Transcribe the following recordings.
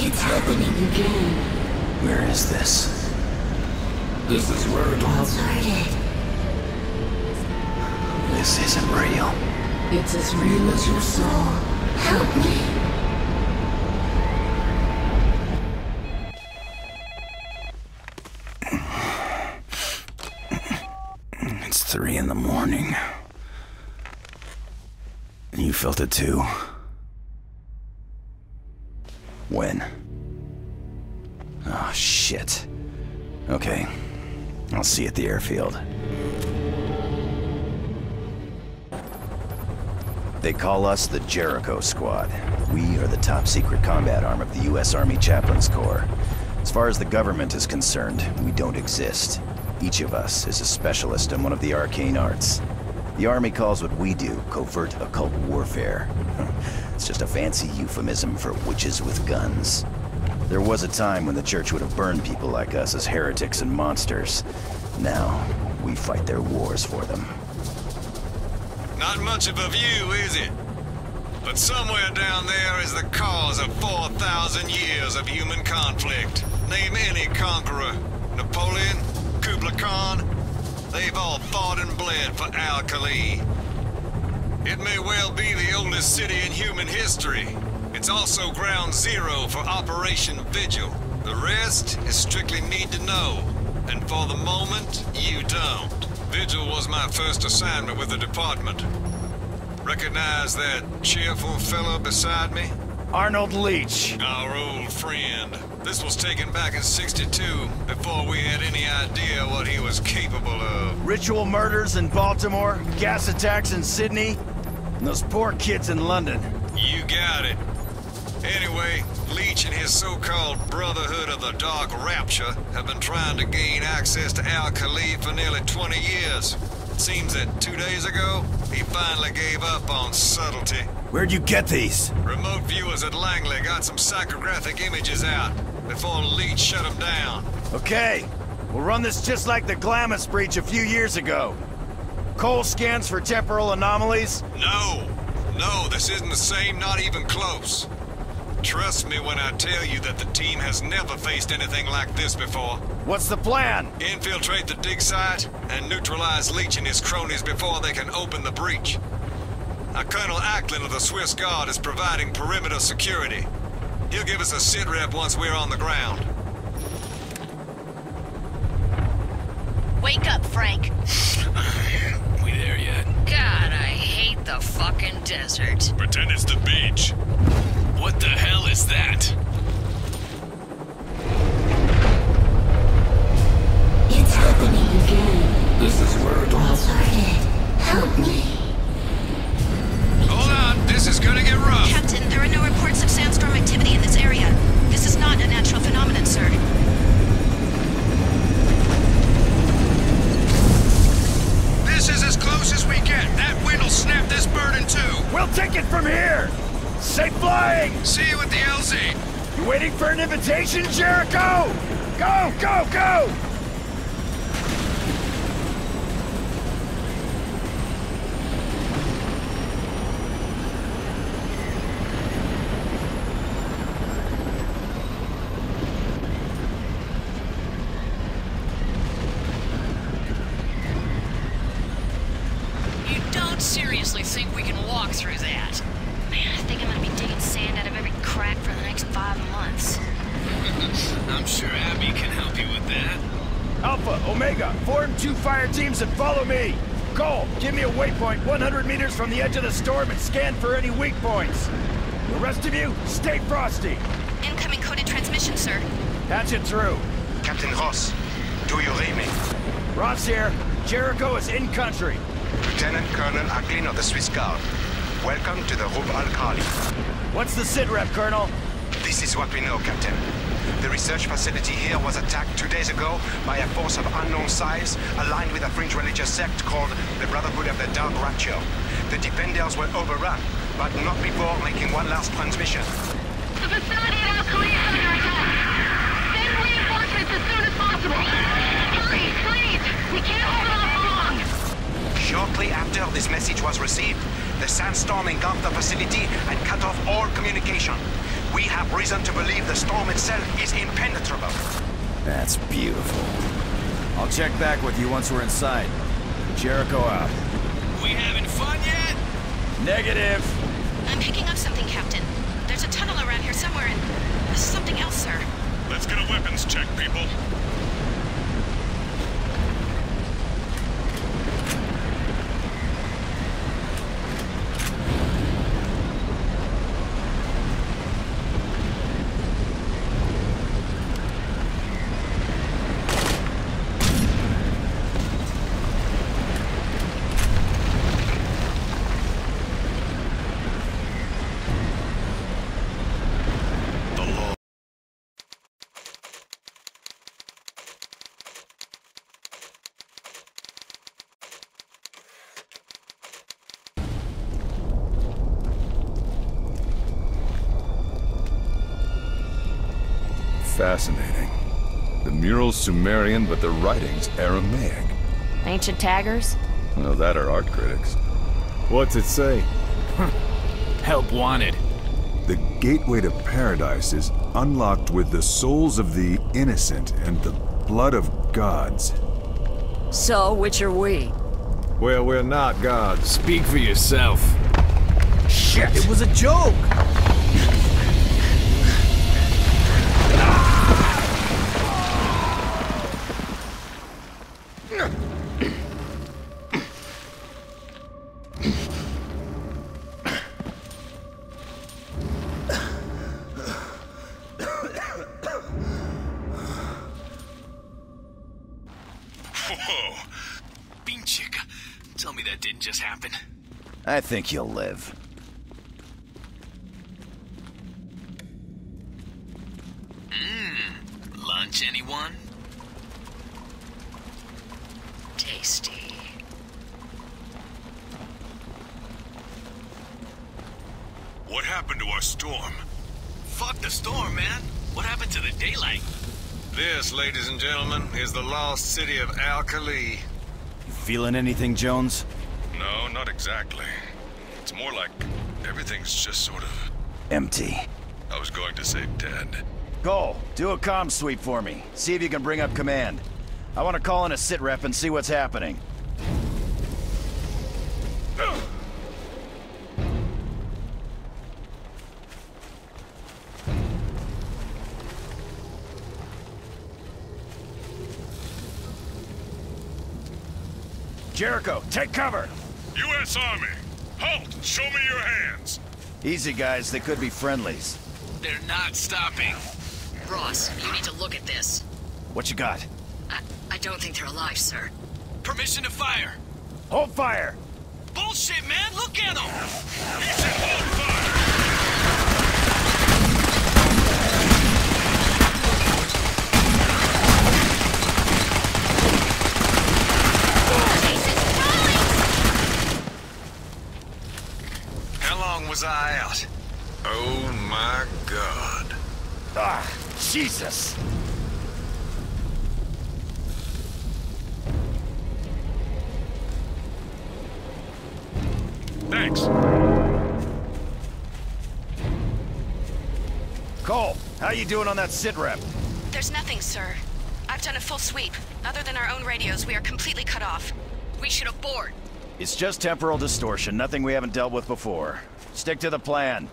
It's happening again. Where is this? This is where it all started. This isn't real. It's as real as your soul. Help me. It's 3 in the morning. You felt it too? When? Oh, shit. Okay. I'll see you at the airfield. They call us the Jericho Squad. We are the top-secret combat arm of the U.S. Army Chaplains Corps. As far as the government is concerned, we don't exist. Each of us is a specialist in one of the arcane arts. The Army calls what we do covert occult warfare. It's just a fancy euphemism for witches with guns. There was a time when the Church would have burned people like us as heretics and monsters. Now, we fight their wars for them. Not much of a view, is it? But somewhere down there is the cause of 4,000 years of human conflict. Name any conqueror. Napoleon, Kublai Khan. They've all fought and bled for Al-Khali. It may well be the oldest city in human history. It's also ground zero for Operation Vigil. The rest is strictly need to know. And for the moment, you don't. Vigil was my first assignment with the department. Recognize that cheerful fellow beside me? Arnold Leach. Our old friend. This was taken back in '62, before we had any idea what he was capable of. Ritual murders in Baltimore, gas attacks in Sydney, and those poor kids in London. You got it. Anyway, Leach and his so-called Brotherhood of the Dark Rapture have been trying to gain access to Al-Khali for nearly 20 years. It seems that 2 days ago, he finally gave up on subtlety. Where'd you get these? Remote viewers at Langley got some psychographic images out before Leach shut them down. Okay, we'll run this just like the Glamis breach a few years ago. Cole scans for temporal anomalies? No, this isn't the same, not even close. Trust me when I tell you that the team has never faced anything like this before. What's the plan? Infiltrate the dig site and neutralize Leach and his cronies before they can open the breach. Now, Colonel Ackland of the Swiss Guard is providing perimeter security. He'll give us a sit-rep once we're on the ground. Wake up, Frank. We there yet? God, I hate the fucking desert. Pretend it's the beach. What the hell is that? It's happening again. This is where it all started. Help me. Hold on, this is gonna get rough. Captain, there are no reports of sandstorm activity in this area. This is not a natural phenomenon, sir. This is as close as we get. That wind will snap this bird in two. We'll take it from here! Safe flying! See you at the LZ. You waiting for an invitation, Jericho? Go, go, go! You don't seriously think we can walk through that? Man, I think I'm gonna be digging sand out of every crack for the next 5 months. I'm sure Abby can help you with that. Alpha, Omega, form 2 fire teams and follow me! Cole, give me a waypoint 100 meters from the edge of the storm and scan for any weak points. The rest of you, stay frosty. Incoming coded transmission, sir. Patch it through. Captain Ross, do you read me? Ross here. Jericho is in country. Lieutenant Colonel Ackland of the Swiss Guard. Welcome to the Rub Al-Khali. What's the sit-rep, Colonel? This is what we know, Captain. The research facility here was attacked 2 days ago by a force of unknown size aligned with a fringe religious sect called the Brotherhood of the Dark Rapture. The defenders were overrun, but not before making one last transmission. The facility at Al-Khali is under attack. Send reinforcements as soon as possible. Hurry, please! We can't hold it off for long! Shortly after this message was received, the sandstorm engulfed the facility and cut off all communication. We have reason to believe the storm itself is impenetrable. That's beautiful. I'll check back with you once we're inside. Jericho out. We having fun yet? Negative. I'm picking up something, Captain. There's a tunnel around here somewhere, and something else, sir. Let's get a weapons check, people. Fascinating. The mural's Sumerian, but the writing's Aramaic. Ancient taggers? Well, that are art critics. What's it say? Help wanted. The gateway to paradise is unlocked with the souls of the innocent and the blood of gods. So, which are we? Well, we're not gods. Speak for yourself. Shit! It was a joke! Whoa. Bean chick. Tell me that didn't just happen. I think you'll live. Lunch, anyone? Tasty. What happened to our storm? Fuck the storm, man. What happened to the daylight? This, ladies and gentlemen, is the lost city of Al-Khali. You feeling anything, Jones? No, not exactly. It's more like everything's just sort of... Empty. I was going to say dead. Cole, do a comm sweep for me. See if you can bring up command. I want to call in a sit rep and see what's happening. Jericho, take cover! U.S. Army! Halt! Show me your hands! Easy, guys. They could be friendlies. They're not stopping. Ross, you need to look at this. What you got? I don't think they're alive, sir. Permission to fire. Hold fire! Bullshit, man! Look at them! He said hold fire! How long was I out? Oh my God. Ah, Jesus! Thanks. Cole, how you doing on that sit rep? There's nothing, sir. I've done a full sweep. Other than our own radios, we are completely cut off. We should abort. It's just temporal distortion, nothing we haven't dealt with before. Stick to the plan.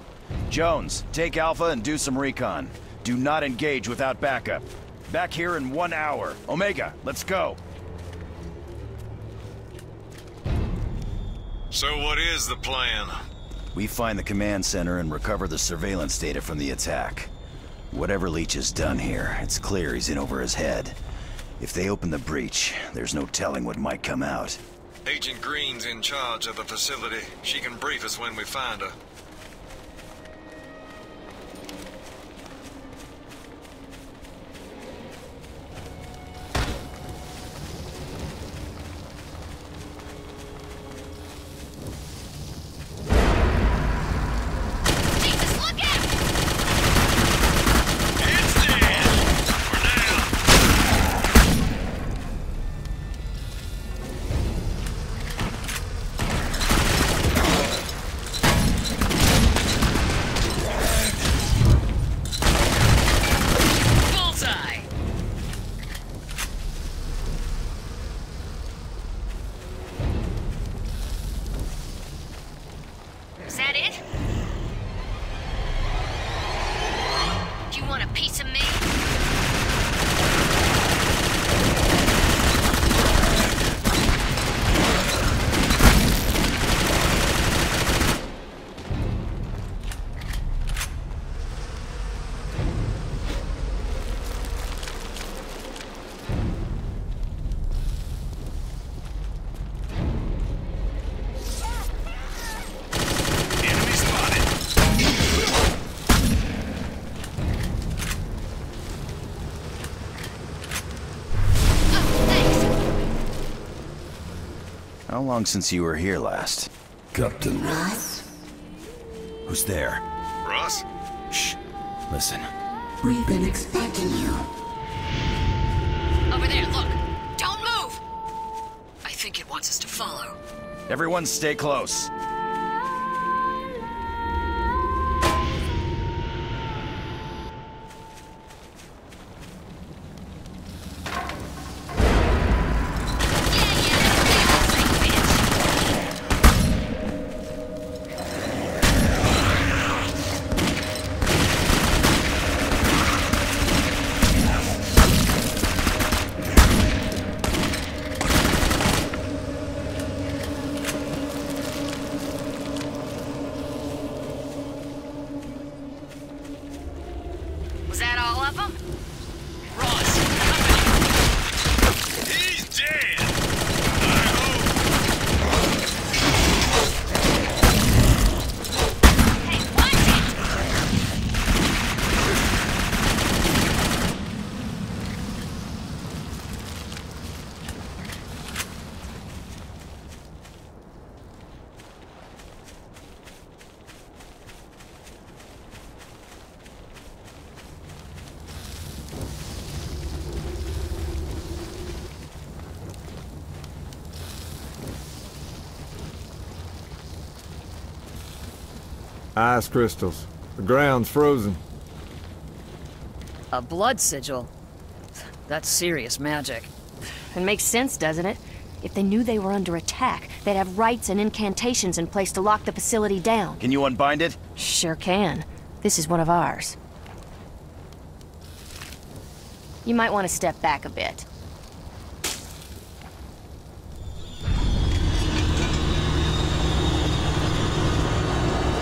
Jones, take Alpha and do some recon. Do not engage without backup. Back here in 1 hour. Omega, let's go. So what is the plan? We find the command center and recover the surveillance data from the attack. Whatever Leach has done here, it's clear he's in over his head. If they open the breach, there's no telling what might come out. Agent Green's in charge of the facility. She can brief us when we find her. inside. Do you want a piece of me? How long since you were here last? Captain. Ross, Who's there? Ross? Shh. Listen. we've been expecting you. Over there, look. Don't move! I think it wants us to follow. Everyone stay close. Was that all of them? Ross, he's dead. I Hey, watch it! Ice crystals. The ground's frozen. A blood sigil? That's serious magic. It makes sense, doesn't it? If they knew they were under attack, they'd have rites and incantations in place to lock the facility down. Can you unbind it? Sure can. This is one of ours. You might want to step back a bit.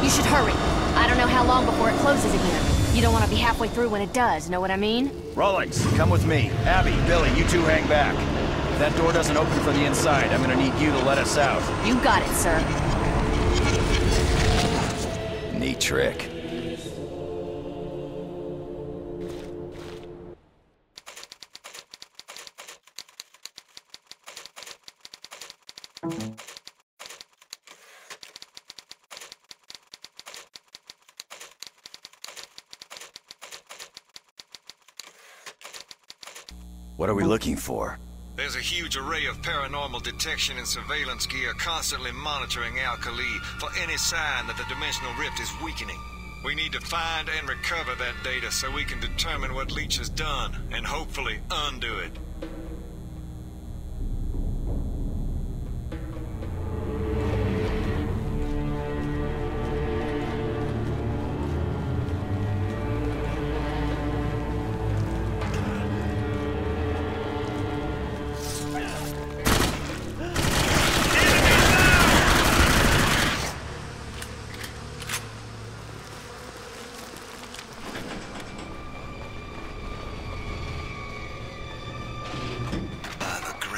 You should hurry. I don't know how long before it closes again. You don't want to be halfway through when it does, know what I mean? Rawlings, come with me. Abby, Billy, you two hang back. If that door doesn't open from the inside, I'm gonna need you to let us out. You got it, sir. Neat trick. What are we looking for? There's a huge array of paranormal detection and surveillance gear constantly monitoring Alkali for any sign that the dimensional rift is weakening. We need to find and recover that data so we can determine what Leech has done, and hopefully undo it.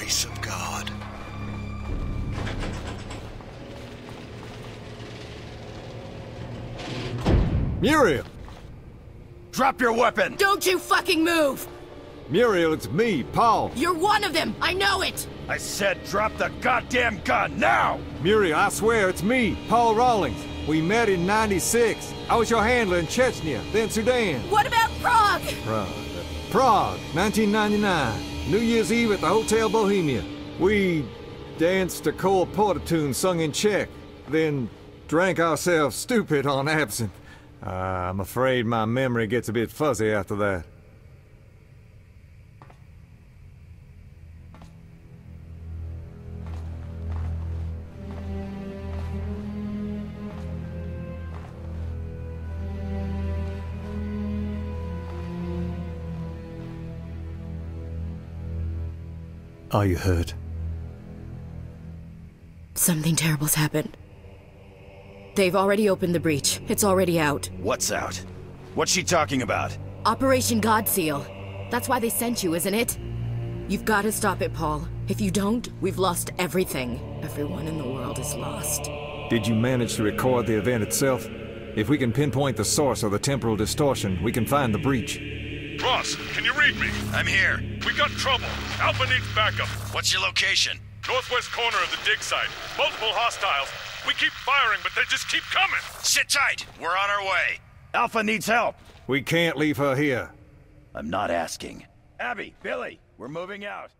Of God. Muriel! Drop your weapon! Don't you fucking move! Muriel, it's me, Paul. You're one of them! I know it! I said drop the goddamn gun, now! Muriel, I swear it's me, Paul Rawlings. We met in '96. I was your handler in Chechnya, then Sudan. What about Prague? Prague, 1999. New Year's Eve at the Hotel Bohemia. We danced a Cole Porter tune sung in Czech, then drank ourselves stupid on absinthe. I'm afraid my memory gets a bit fuzzy after that. Are you hurt? Something terrible's happened. They've already opened the breach. It's already out. What's out? What's she talking about? Operation God Seal. That's why they sent you, isn't it? You've got to stop it, Paul. If you don't, we've lost everything. Everyone in the world is lost. Did you manage to record the event itself? If we can pinpoint the source of the temporal distortion, we can find the breach. Ross, can you read me? I'm here. We got trouble. Alpha needs backup. What's your location? Northwest corner of the dig site. Multiple hostiles. We keep firing, but they just keep coming. Sit tight. We're on our way. Alpha needs help. We can't leave her here. I'm not asking. Abby, Billy, we're moving out.